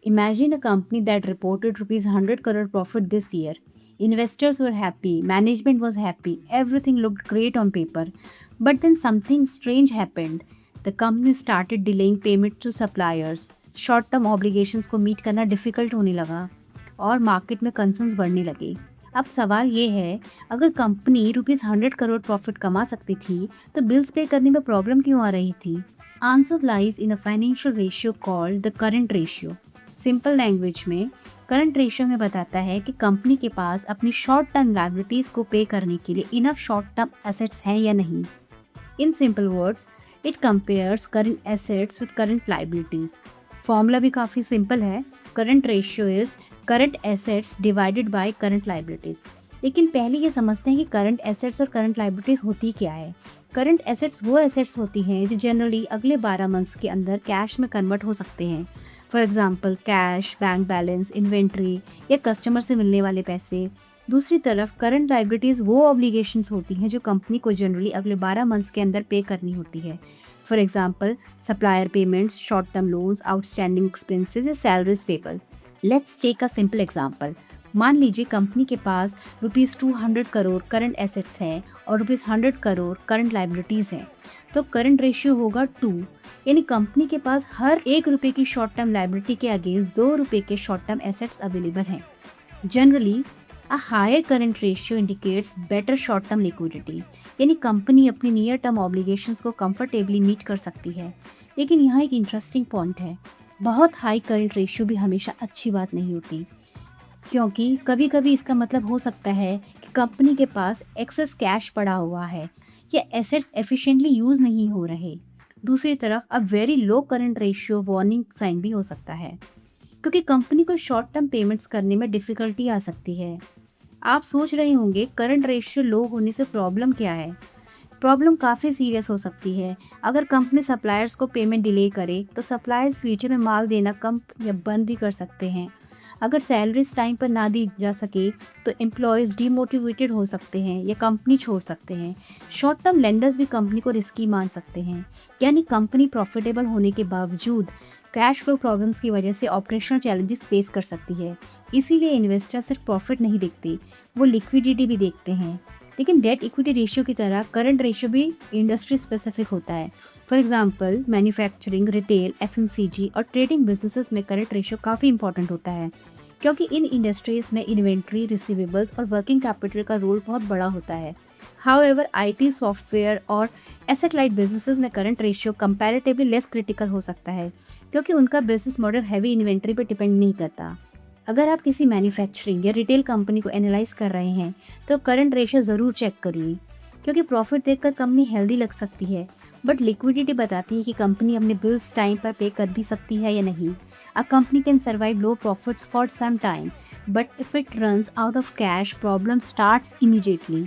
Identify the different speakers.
Speaker 1: Imagine a company that reported rupees 100 crore profit this year. Investors were happy, management was happy, everything looked great on paper. But then something strange happened. The company started delaying payment to suppliers. Short term obligations को meet करना difficult होने लगा और market में concerns बढ़ने लगे। अब सवाल ये है, अगर कंपनी रुपीज़ 100 करोड़ प्रॉफिट कमा सकती थी तो बिल्स पे करने में प्रॉब्लम क्यों आ रही थी? Answer lies in a financial ratio called the current ratio. Simple language में करंट रेशियो में बताता है कि कंपनी के पास अपनी शॉर्ट टर्म लायबिलिटीज़ को पे करने के लिए इनफ शॉर्ट टर्म एसेट्स हैं या नहीं। In simple words, it compares current assets with current liabilities. Formula भी काफ़ी सिंपल है, current ratio is current assets divided by current liabilities. लेकिन पहले ये समझते हैं कि करंट एसेट्स और करंट लायबिलिटीज़ होती क्या है। करंट एसेट्स वो एसेट्स होती हैं जो जनरली अगले 12 मंथ्स के अंदर कैश में कन्वर्ट हो सकते हैं। For example cash, bank balance, inventory या कस्टमर से मिलने वाले पैसे। दूसरी तरफ करंट लायबिलिटीज़ वो ऑब्लिगेशंस होती हैं जो कंपनी को जनरली अगले 12 मंथ्स के अंदर पे करनी होती है। For example supplier payments, short term loans, outstanding expenses या salaries payable. Let's take a simple example. मान लीजिए कंपनी के पास ₹200 करोड़ करंट एसेट्स हैं और ₹100 करोड़ करंट लायबिलिटीज़ हैं, तो करंट रेशियो होगा 2, यानी कंपनी के पास हर ₹1 की शॉर्ट टर्म लायबिलिटी के अगेंस्ट ₹2 के शॉर्ट टर्म एसेट्स अवेलेबल हैं। Generally a higher current ratio indicates better short term liquidity, यानी कंपनी अपनी नियर टर्म ऑब्लिगेशंस को कंफर्टेबली मीट कर सकती है। लेकिन यहाँ एक इंटरेस्टिंग पॉइंट है, बहुत हाई करंट रेशियो भी हमेशा अच्छी बात नहीं होती, क्योंकि कभी कभी इसका मतलब हो सकता है कि कंपनी के पास एक्सेस कैश पड़ा हुआ है या एसेट्स एफिशिएंटली यूज़ नहीं हो रहे। दूसरी तरफ अब very low current ratio warning sign भी हो सकता है, क्योंकि कंपनी को शॉर्ट टर्म पेमेंट्स करने में डिफ़िकल्टी आ सकती है। आप सोच रहे होंगे करंट रेशियो लो होने से प्रॉब्लम क्या है? प्रॉब्लम काफ़ी सीरियस हो सकती है। अगर कंपनी सप्लायर्स को पेमेंट डिले करे तो सप्लायर्स फ्यूचर में माल देना कम या बंद भी कर सकते हैं। अगर सैलरीज टाइम पर ना दी जा सके तो एम्प्लॉयज़ डीमोटिवेटेड हो सकते हैं या कंपनी छोड़ सकते हैं। शॉर्ट टर्म लेंडर्स भी कंपनी को रिस्की मान सकते हैं, यानी कंपनी प्रॉफिटेबल होने के बावजूद कैश फ्लो प्रॉब्लम्स की वजह से ऑपरेशनल चैलेंजेस फेस कर सकती है। इसीलिए इन्वेस्टर सिर्फ प्रॉफिट नहीं देखते, वो लिक्विडिटी भी देखते हैं। लेकिन डेट इक्विटी रेशियो की तरह करंट रेशियो भी इंडस्ट्री स्पेसिफिक होता है। For example manufacturing, retail, FMCG और ट्रेडिंग बिजनेसेस में करंट रेशियो काफ़ी इंपॉर्टेंट होता है, क्योंकि इन इंडस्ट्रीज़ में इन्वेंट्री, रिसीवेबल्स और वर्किंग कैपिटल का रोल बहुत बड़ा होता है। हाउएवर आईटी, सॉफ्टवेयर और एसेट लाइट बिजनेसेस में current ratio comparatively less critical हो सकता है, क्योंकि उनका बिजनेस मॉडल हैवी इन्वेंट्री पर डिपेंड नहीं करता। अगर आप किसी मैन्युफैक्चरिंग या रिटेल कंपनी को एनालाइज कर रहे हैं तो करंट रेशियो ज़रूर चेक करिए, क्योंकि प्रॉफिट देखकर कंपनी हेल्दी लग सकती है, बट लिक्विडिटी बताती है कि कंपनी अपने बिल्स टाइम पर पे कर भी सकती है या नहीं। A company can survive low profits for some time, but if it runs out of cash, problem starts immediately.